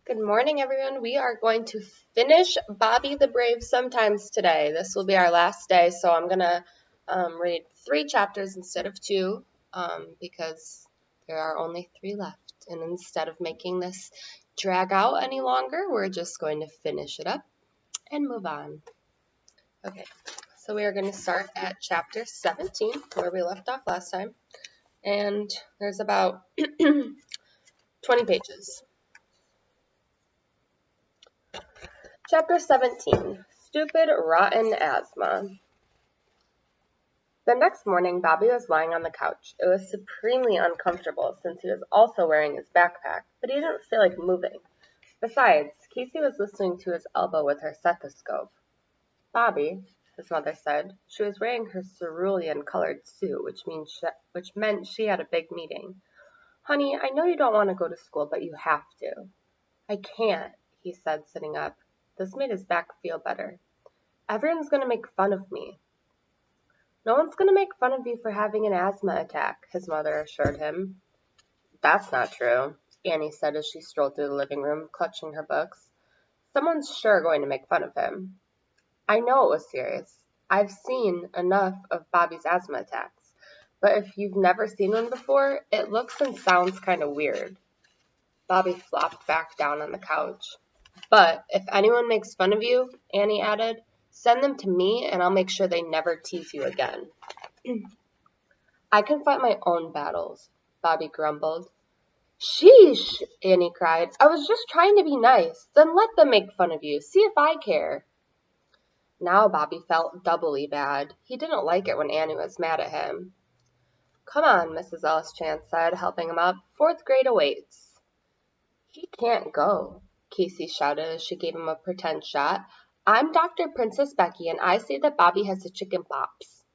Good morning, everyone. We are going to finish Bobby the Brave sometimes today. This will be our last day, so I'm going to read 3 chapters instead of 2 because there are only 3 left. And instead of making this drag out any longer, we're just going to finish it up and move on. Okay, so we are going to start at chapter 17, where we left off last time. And there's about 20 pages. Chapter 17, Stupid Rotten Asthma. The next morning, Bobby was lying on the couch. It was supremely uncomfortable since he was also wearing his backpack, but he didn't feel like moving. Besides, Casey was listening to his elbow with her stethoscope. Bobby, his mother said. She was wearing her cerulean-colored suit, which meant she had a big meeting. Honey, I know you don't want to go to school, but you have to. I can't, he said, sitting up. This made his back feel better. Everyone's going to make fun of me. No one's going to make fun of you for having an asthma attack, his mother assured him. That's not true, Annie said as she strolled through the living room, clutching her books. Someone's sure going to make fun of him. I know it was serious. I've seen enough of Bobby's asthma attacks, but if you've never seen one before, it looks and sounds kind of weird. Bobby flopped back down on the couch. But if anyone makes fun of you, Annie added, send them to me and I'll make sure they never tease you again. I can fight my own battles, Bobby grumbled. Sheesh, Annie cried. I was just trying to be nice. Then let them make fun of you. See if I care. Now Bobby felt doubly bad. He didn't like it when Annie was mad at him. Come on, Mrs. Ellis Chan said, helping him up. 4th grade awaits. He can't go, Casey shouted as she gave him a pretend shot. I'm Dr. Princess Becky, and I say that Bobby has the chicken pops.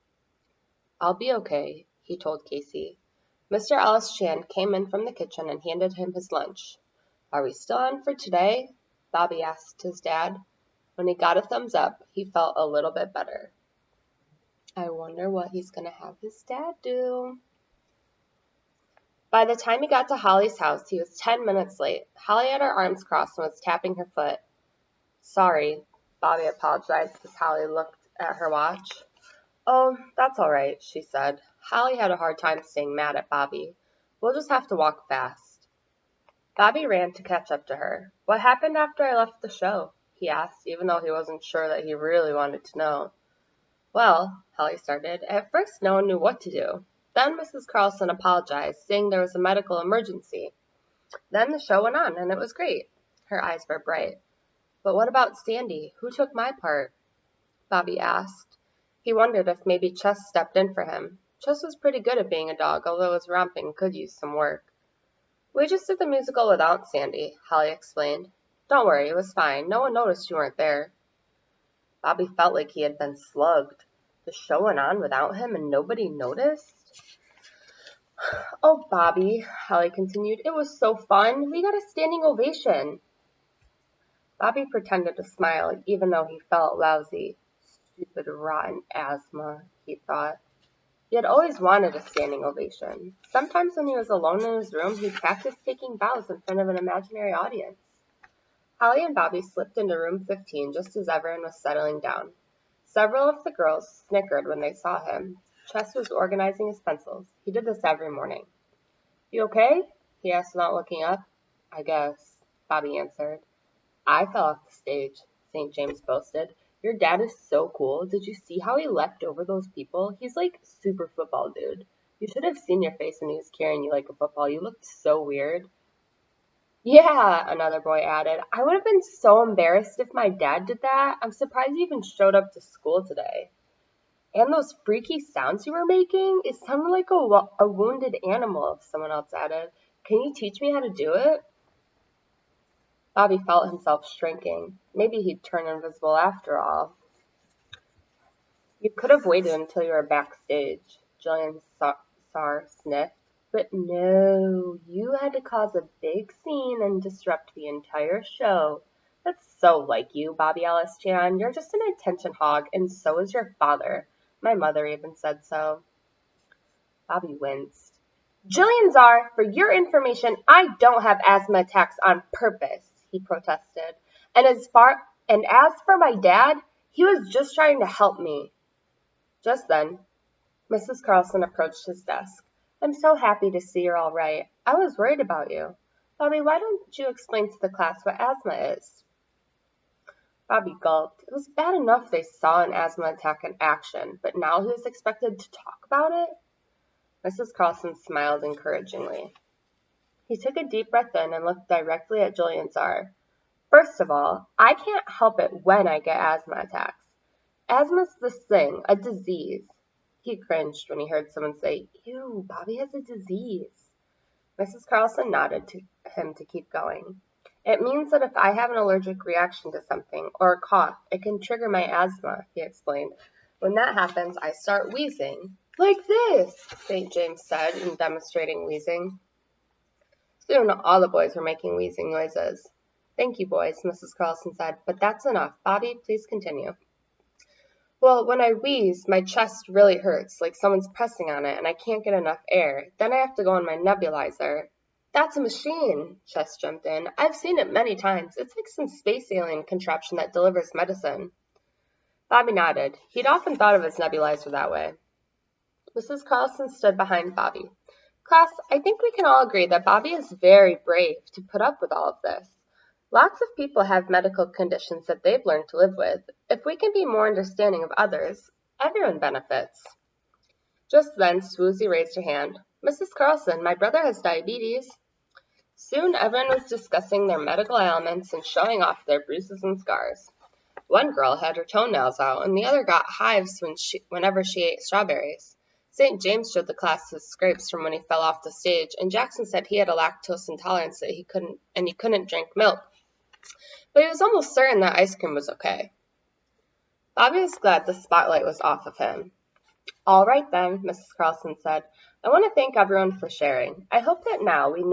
I'll be okay, he told Casey. Mr. Ellis Chan came in from the kitchen and handed him his lunch. Are we still on for today? Bobby asked his dad. When he got a thumbs up, he felt a little bit better. I wonder what he's going to have his dad do. By the time he got to Holly's house, he was 10 minutes late. Holly had her arms crossed and was tapping her foot. Sorry, Bobby apologized as Holly looked at her watch. Oh, that's all right, she said. Holly had a hard time staying mad at Bobby. We'll just have to walk fast. Bobby ran to catch up to her. What happened after I left the show? He asked, even though he wasn't sure that he really wanted to know. Well, Holly started, at first no one knew what to do. Then Mrs. Carlson apologized, saying there was a medical emergency. Then the show went on, and it was great. Her eyes were bright. But what about Sandy? Who took my part? Bobby asked. He wondered if maybe Chess stepped in for him. Chess was pretty good at being a dog, although his romping could use some work. We just did the musical without Sandy, Holly explained. Don't worry, it was fine. No one noticed you weren't there. Bobby felt like he had been slugged. The show went on without him and nobody noticed? Oh, Bobby, Holly continued, it was so fun. We got a standing ovation. Bobby pretended to smile, even though he felt lousy. Stupid, rotten asthma, he thought. He had always wanted a standing ovation. Sometimes when he was alone in his room, he'd practice taking bows in front of an imaginary audience. Holly and Bobby slipped into room 15 just as everyone was settling down. Several of the girls snickered when they saw him. Chess was organizing his pencils. He did this every morning. You okay? He asked without looking up. I guess, Bobby answered. I fell off the stage, St. James boasted. Your dad is so cool. Did you see how he leapt over those people? He's like super football dude. You should have seen your face when he was carrying you like a football. You looked so weird. Yeah, another boy added. I would have been so embarrassed if my dad did that. I'm surprised he even showed up to school today. And those freaky sounds you were making? It sounded like a wounded animal, someone else added. Can you teach me how to do it? Bobby felt himself shrinking. Maybe he'd turn invisible after all. You could have waited until you were backstage, Jillian Sarr sniffed. But no, you had to cause a big scene and disrupt the entire show. That's so like you, Bobby Ellis Chan. You're just an attention hog, and so is your father. My mother even said so. Bobby winced. Jillian Czar, for your information, I don't have asthma attacks on purpose, he protested. And as for my dad, he was just trying to help me. Just then, Mrs. Carlson approached his desk. I'm so happy to see you're all right. I was worried about you. Bobby, why don't you explain to the class what asthma is? Bobby gulped. It was bad enough they saw an asthma attack in action, but now he was expected to talk about it? Mrs. Carlson smiled encouragingly. He took a deep breath in and looked directly at Julian Czar. First of all, I can't help it when I get asthma attacks. Asthma's this thing, a disease. He cringed when he heard someone say, Ew, Bobby has a disease. Mrs. Carlson nodded to him to keep going. It means that if I have an allergic reaction to something or a cough, it can trigger my asthma, he explained. When that happens, I start wheezing. Like this, St. James said, in demonstrating wheezing. Soon all the boys were making wheezing noises. Thank you, boys, Mrs. Carlson said, but that's enough. Bobby, please continue. Well, when I wheeze, my chest really hurts, like someone's pressing on it, and I can't get enough air. Then I have to go on my nebulizer. That's a machine, Chess jumped in. I've seen it many times. It's like some space alien contraption that delivers medicine. Bobby nodded. He'd often thought of his nebulizer that way. Mrs. Carlson stood behind Bobby. Class, I think we can all agree that Bobby is very brave to put up with all of this. Lots of people have medical conditions that they've learned to live with. If we can be more understanding of others, everyone benefits. Just then, Swoozie raised her hand. Mrs. Carlson, my brother has diabetes. Soon everyone was discussing their medical ailments and showing off their bruises and scars. One girl had her toenails out, and the other got hives whenever she ate strawberries. St. James showed the class his scrapes from when he fell off the stage, and Jackson said he had a lactose intolerance that he couldn't drink milk. But he was almost certain that ice cream was okay. Bobby was glad the spotlight was off of him. All right then, Mrs. Carlson said. I want to thank everyone for sharing. I hope that now that we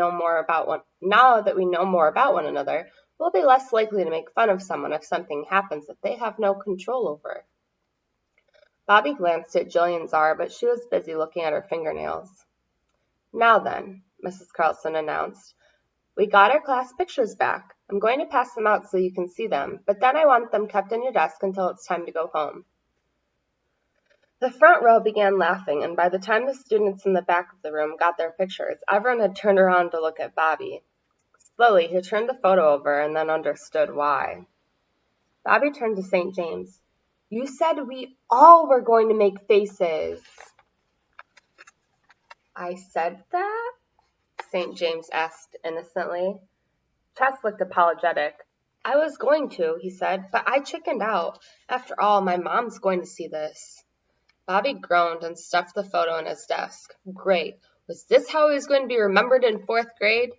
know more about one another, we'll be less likely to make fun of someone if something happens that they have no control over. Bobby glanced at Julian Czar, but she was busy looking at her fingernails. Now then, Mrs. Carlson announced, we got our class pictures back. I'm going to pass them out so you can see them, but then I want them kept on your desk until it's time to go home. The front row began laughing, and by the time the students in the back of the room got their pictures, everyone had turned around to look at Bobby. Slowly, he turned the photo over and then understood why. Bobby turned to St. James. You said we all were going to make faces. I said that? St. James asked innocently. Chess looked apologetic. I was going to, he said, but I chickened out. After all, my mom's going to see this. Bobby groaned and stuffed the photo in his desk. Great. Was this how he was going to be remembered in 4th grade?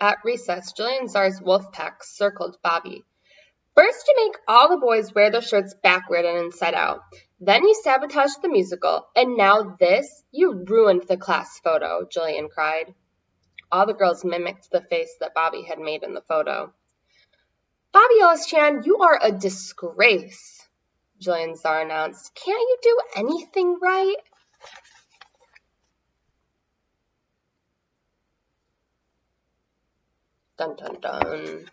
At recess, Julian Czar's wolf pack circled Bobby. First you make all the boys wear their shirts backward and inside out. Then you sabotaged the musical, and now this? You ruined the class photo, Julian cried. All the girls mimicked the face that Bobby had made in the photo. Bobby Ellis-Chan, you are a disgrace, Julian Czar announced. Can't you do anything right? Dun dun dun.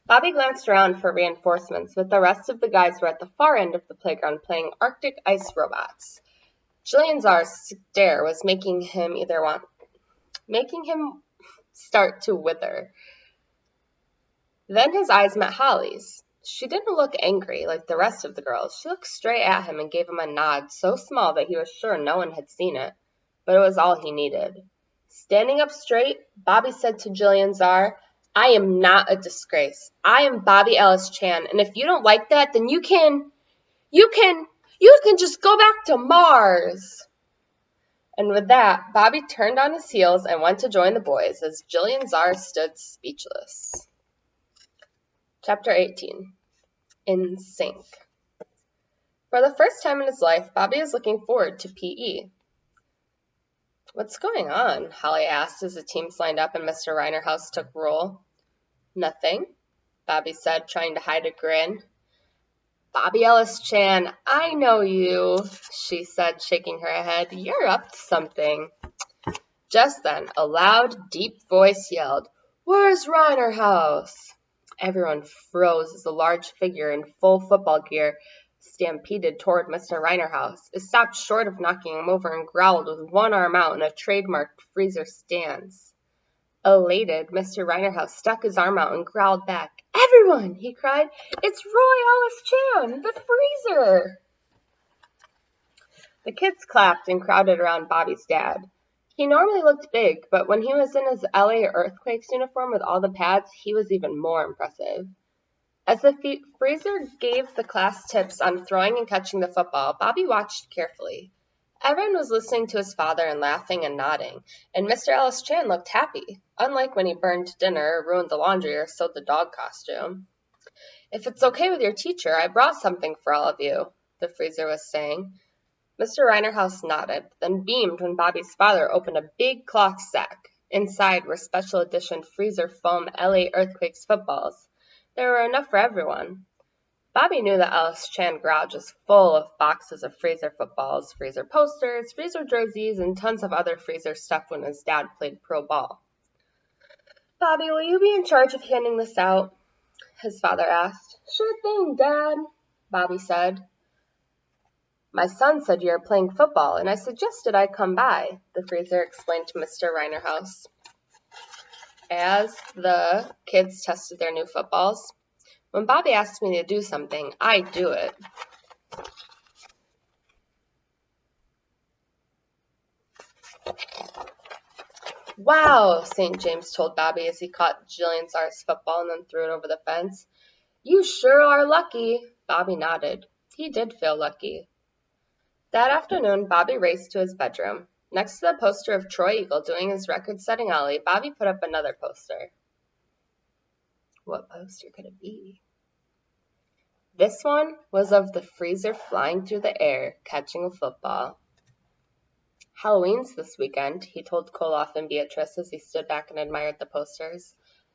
Bobby glanced around for reinforcements, but the rest of the guys were at the far end of the playground playing Arctic ice robots. Julian Czar's stare was making him start to wither. Then his eyes met Holly's. She didn't look angry like the rest of the girls. She looked straight at him and gave him a nod so small that he was sure no one had seen it, but it was all he needed. Standing up straight, Bobby said to Julian Czar, I am not a disgrace. I am Bobby Ellis-Chan, and if you don't like that, then you can just go back to Mars. And with that, Bobby turned on his heels and went to join the boys as Julian Czar stood speechless. Chapter 18. In Sync. For the first time in his life, Bobby is looking forward to PE. What's going on? Holly asked as the teams lined up and Mr. Reinerhouse took roll. Nothing, Bobby said, trying to hide a grin. Bobby Ellis-Chan, I know you, she said, shaking her head. You're up to something. Just then, a loud, deep voice yelled, "Where's Reiner House?" Everyone froze as a large figure in full football gear stampeded toward Mr. Reinerhouse. It stopped short of knocking him over and growled with one arm out in a trademarked freezer stance. Elated, Mr. Reinerhouse stuck his arm out and growled back. "Everyone!" he cried. "It's Roy Ellis Chan, the freezer!" The kids clapped and crowded around Bobby's dad. He normally looked big, but when he was in his LA Earthquakes uniform with all the pads, he was even more impressive. As the freezer gave the class tips on throwing and catching the football, Bobby watched carefully. Everyone was listening to his father and laughing and nodding, and Mr. Ellis Chan looked happy, unlike when he burned dinner, ruined the laundry, or sewed the dog costume. "If it's okay with your teacher, I brought something for all of you," the freezer was saying. Mr. Reinerhouse nodded, then beamed when Bobby's father opened a big cloth sack. Inside were special edition freezer foam LA Earthquakes footballs. There were enough for everyone. Bobby knew that Ellis Chan garage was full of boxes of freezer footballs, freezer posters, freezer jerseys, and tons of other freezer stuff when his dad played pro ball. "Bobby, will you be in charge of handing this out?" his father asked. "Sure thing, Dad," Bobby said. "My son said you were playing football, and I suggested I come by," the freezer explained to Mr. Reinerhouse. As the kids tested their new footballs, "When Bobby asks me to do something, I do it." "Wow," St. James told Bobby as he caught Jillian Czar's football and then threw it over the fence. "You sure are lucky." Bobby nodded. He did feel lucky. That afternoon, Bobby raced to his bedroom. Next to the poster of Troy Eagle doing his record-setting ollie, Bobby put up another poster. What poster could it be? This one was of the freezer flying through the air, catching a football. "Halloween's this weekend," he told Koloff and Beatrice as he stood back and admired the posters.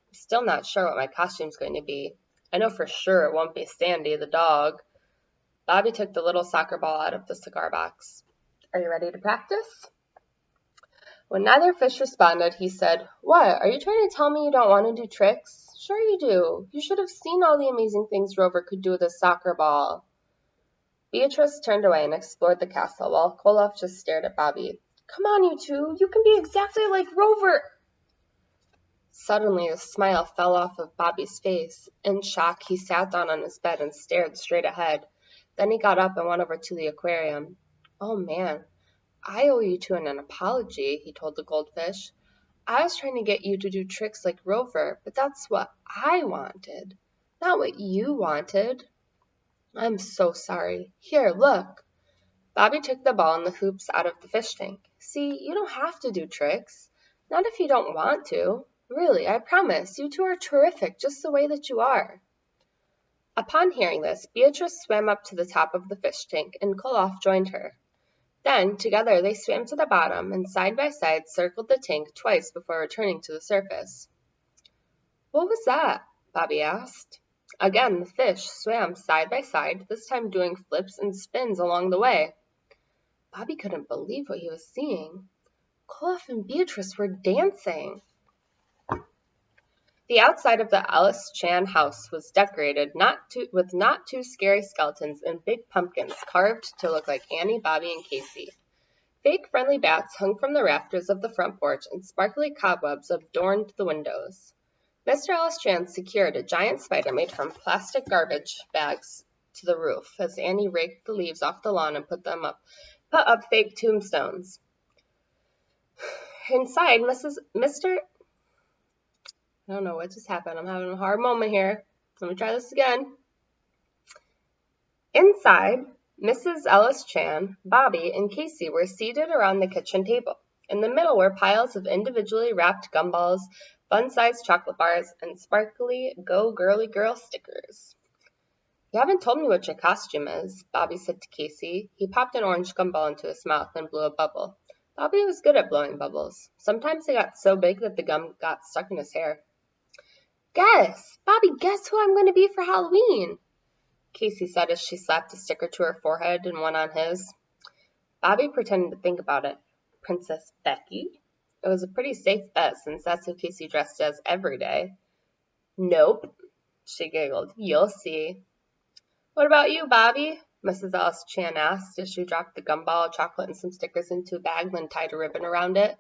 "I'm still not sure what my costume's going to be. I know for sure it won't be Sandy the dog." Bobby took the little soccer ball out of the cigar box. "Are you ready to practice?" When neither fish responded, he said, "What, are you trying to tell me you don't want to do tricks?" "Sure you do. You should have seen all the amazing things Rover could do with a soccer ball." Beatrice turned away and explored the castle, while Koloff just stared at Bobby. "Come on, you two. You can be exactly like Rover." Suddenly, a smile fell off of Bobby's face. In shock, he sat down on his bed and stared straight ahead. Then he got up and went over to the aquarium. "Oh, man, I owe you two an apology," he told the goldfish. "I was trying to get you to do tricks like Rover, but that's what I wanted, not what you wanted. I'm so sorry. Here, look." Bobby took the ball and the hoops out of the fish tank. "See, you don't have to do tricks. Not if you don't want to. Really, I promise, you two are terrific just the way that you are." Upon hearing this, Beatrice swam up to the top of the fish tank, and Koloff joined her. Then, together, they swam to the bottom and side by side circled the tank twice before returning to the surface. "What was that?" Bobby asked. Again, the fish swam side by side, this time doing flips and spins along the way. Bobby couldn't believe what he was seeing. Koloff and Beatrice were dancing. The outside of the Ellis Chan house was decorated with not too scary skeletons and big pumpkins carved to look like Annie, Bobby, and Casey. Fake friendly bats hung from the rafters of the front porch, and sparkly cobwebs adorned the windows. Mr. Ellis Chan secured a giant spider made from plastic garbage bags to the roof as Annie raked the leaves off the lawn and put up fake tombstones. Inside, I don't know what just happened. I'm having a hard moment here. Let me try this again. Inside, Mrs. Ellis Chan, Bobby, and Casey were seated around the kitchen table. In the middle were piles of individually wrapped gumballs, fun-sized chocolate bars, and sparkly Go Girly Girl stickers. "You haven't told me what your costume is," Bobby said to Casey. He popped an orange gumball into his mouth and blew a bubble. Bobby was good at blowing bubbles. Sometimes they got so big that the gum got stuck in his hair. "Guess! Bobby, guess who I'm going to be for Halloween?" Casey said as she slapped a sticker to her forehead and one on his. Bobby pretended to think about it. "Princess Becky?" It was a pretty safe bet since that's what Casey dressed as every day. Nope, she giggled. You'll see. What about you, Bobby? Mrs. Alice Chan asked as she dropped the gumball, chocolate, and some stickers into a bag, then tied a ribbon around it.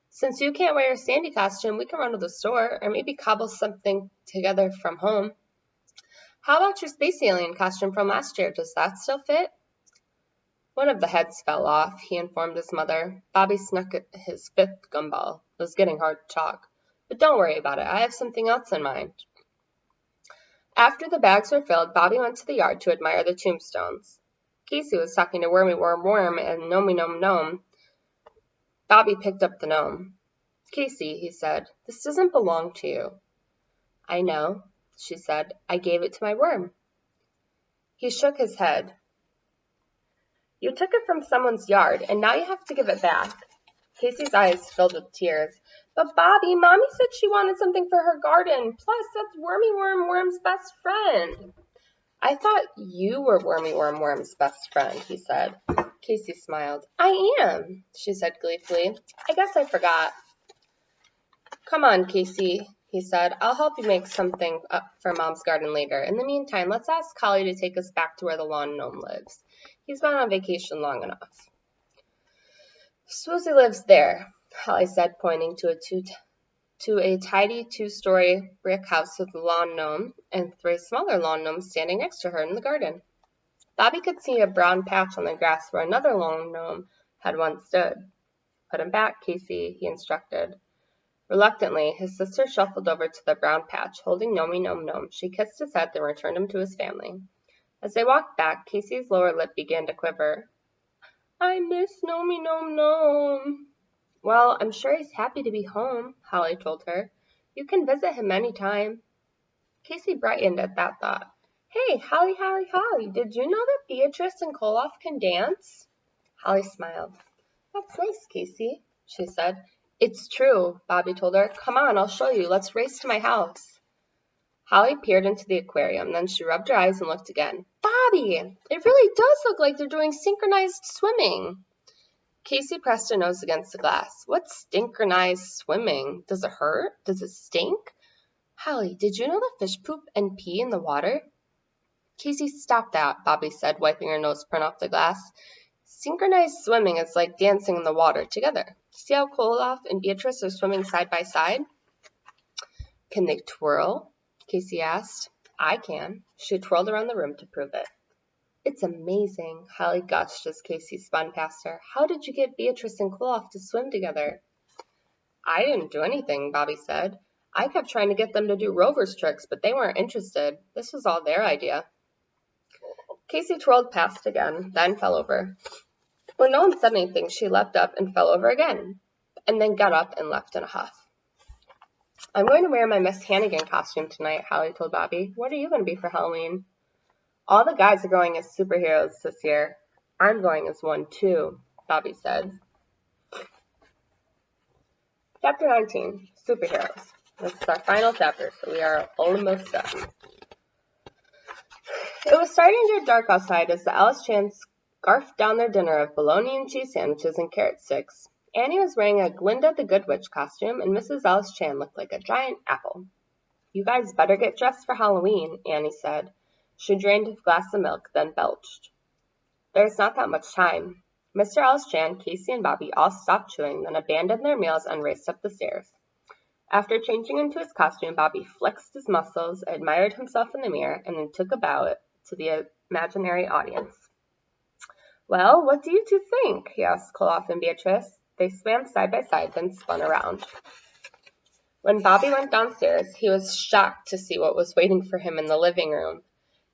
Since you can't wear your Sandy costume, we can run to the store, or maybe cobble something together from home. How about your space alien costume from last year? Does that still fit? One of the heads fell off, he informed his mother. Bobby snuck at his fifth gumball. It was getting hard to talk. But don't worry about it. I have something else in mind. After the bags were filled, Bobby went to the yard to admire the tombstones. Casey was talking to Wormy Worm Worm and Gnomey Gnome Gnome. Bobby picked up the gnome. Casey, he said, this doesn't belong to you. I know, she said. I gave it to my worm. He shook his head. You took it from someone's yard, and now you have to give it back. Casey's eyes filled with tears. But Bobby, Mommy said she wanted something for her garden. Plus, that's Wormy Worm Worm's best friend. I thought you were Wormy Worm Worm's best friend, he said. Casey smiled. I am, she said gleefully. I guess I forgot. Come on, Casey, he said. I'll help you make something up for Mom's garden later. In the meantime, let's ask Holly to take us back to where the lawn gnome lives. He's been on vacation long enough. Swoozie lives there, Holly said, pointing to a tidy two-story brick house with a lawn gnome and 3 smaller lawn gnomes standing next to her in the garden. Bobby could see a brown patch on the grass where another lawn gnome had once stood. Put him back, Casey, he instructed. Reluctantly, his sister shuffled over to the brown patch, holding Gnomey Gnome Gnome. She kissed his head, then returned him to his family. As they walked back, Casey's lower lip began to quiver. I miss Gnomey Gnome Gnome. Well, I'm sure he's happy to be home, Holly told her. You can visit him any time. Casey brightened at that thought. Hey, Holly, did you know that Beatrice and Koloff can dance? Holly smiled. That's nice, Casey, she said. It's true, Bobby told her. Come on, I'll show you. Let's race to my house. Holly peered into the aquarium, then she rubbed her eyes and looked again. Bobby, it really does look like they're doing synchronized swimming. Casey pressed her nose against the glass. What's synchronized swimming? Does it hurt? Does it stink? Holly, did you know that fish poop and pee in the water? Casey, stop that, Bobby said, wiping her noseprint off the glass. Synchronized swimming is like dancing in the water together. See how Koloff and Beatrice are swimming side by side? Can they twirl? Casey asked. I can. She twirled around the room to prove it. It's amazing, Holly gushed as Casey spun past her. How did you get Beatrice and Koloff to swim together? I didn't do anything, Bobby said. I kept trying to get them to do Rover's tricks, but they weren't interested. This was all their idea. Casey twirled past again, then fell over. When no one said anything, she leapt up and fell over again, and then got up and left in a huff. I'm going to wear my Miss Hannigan costume tonight, Holly told Bobby. What are you going to be for Halloween? All the guys are going as superheroes this year. I'm going as one too, Bobby said. Chapter 19, Superheroes. This is our final chapter, so we are almost done. It was starting to get dark outside as the Alice Chans scarfed down their dinner of bologna and cheese sandwiches and carrot sticks. Annie was wearing a Glinda the Good Witch costume, and Mrs. Alice Chan looked like a giant apple. You guys better get dressed for Halloween, Annie said. She drained a glass of milk, then belched. There's not that much time. Mr. Alice Chan, Casey, and Bobby all stopped chewing, then abandoned their meals and raced up the stairs. After changing into his costume, Bobby flexed his muscles, admired himself in the mirror, and then took a bow to the imaginary audience. Well, what do you two think? He asked Koloff and Beatrice. They swam side by side, then spun around. When Bobby went downstairs, he was shocked to see what was waiting for him in the living room.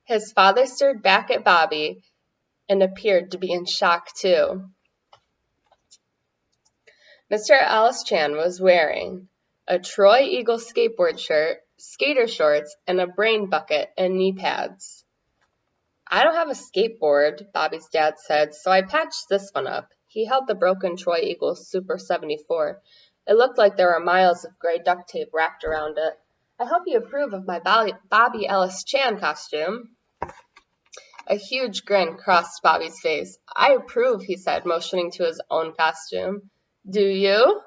His father stared back at Bobby and appeared to be in shock too. Mr. Alice Chan was wearing a Troy Eagle skateboard shirt, skater shorts, and a brain bucket and knee pads. I don't have a skateboard, Bobby's dad said, so I patched this one up. He held the broken Troy Eagle Super 74. It looked like there were miles of gray duct tape wrapped around it. I hope you approve of my Bobby Alice Chan costume. A huge grin crossed Bobby's face. I approve, he said, motioning to his own costume. Do you?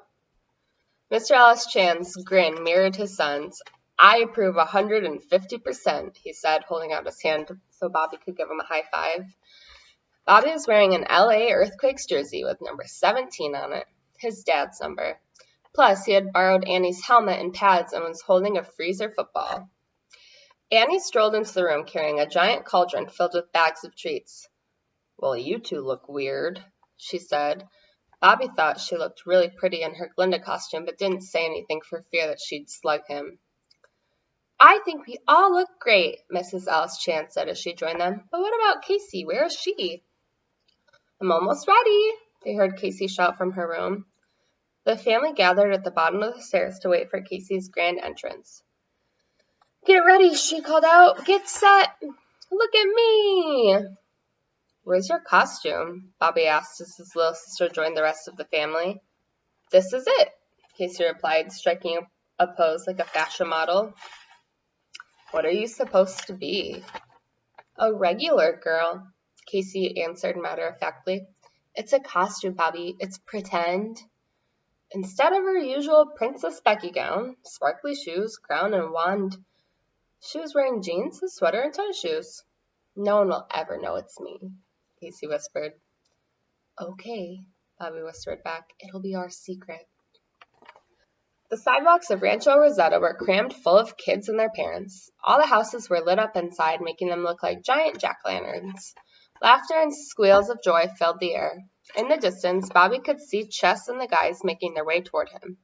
Mr. Ellis Chan's grin mirrored his son's. I approve 150%, he said, holding out his hand so Bobby could give him a high five. Bobby was wearing an LA Earthquakes jersey with number 17 on it, his dad's number. Plus, he had borrowed Annie's helmet and pads and was holding a freezer football. Annie strolled into the room carrying a giant cauldron filled with bags of treats. Well, you two look weird, she said. Bobby thought she looked really pretty in her Glinda costume, but didn't say anything for fear that she'd slug him. I think we all look great, Mrs. Ellis Chan said as she joined them. But what about Casey? Where is she? I'm almost ready, they heard Casey shout from her room. The family gathered at the bottom of the stairs to wait for Casey's grand entrance. Get ready, she called out. Get set. Look at me. Where's your costume? Bobby asked as his little sister joined the rest of the family. This is it, Casey replied, striking a pose like a fashion model. What are you supposed to be? A regular girl, Casey answered matter-of-factly. It's a costume, Bobby. It's pretend. Instead of her usual Princess Becky gown, sparkly shoes, crown, and wand, she was wearing jeans, a sweater, and tennis shoes. No one will ever know it's me, Casey whispered. Okay, Bobby whispered back. It'll be our secret. The sidewalks of Rancho Rosetta were crammed full of kids and their parents. All the houses were lit up inside, making them look like giant jack-lanterns. Laughter and squeals of joy filled the air. In the distance, Bobby could see Chess and the guys making their way toward him.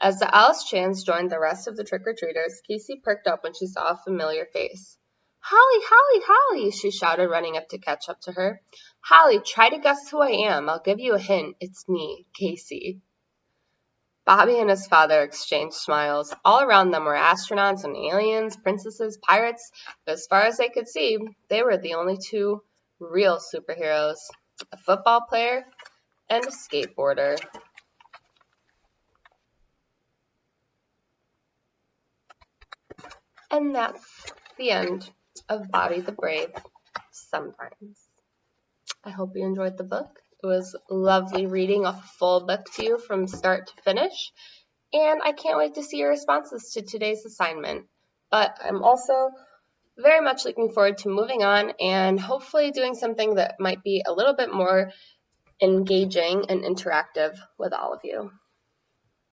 As the Ellis Chans joined the rest of the trick-or-treaters, Casey perked up when she saw a familiar face. Holly, Holly, Holly, she shouted, running up to catch up to her. Holly, try to guess who I am. I'll give you a hint. It's me, Casey. Bobby and his father exchanged smiles. All around them were astronauts and aliens, princesses, pirates, but as far as they could see, they were the only two real superheroes, a football player and a skateboarder. And that's the end of Bobby the Brave Sometimes. I hope you enjoyed the book. It was lovely reading a full book to you from start to finish, and I can't wait to see your responses to today's assignment. But I'm also very much looking forward to moving on and hopefully doing something that might be a little bit more engaging and interactive with all of you.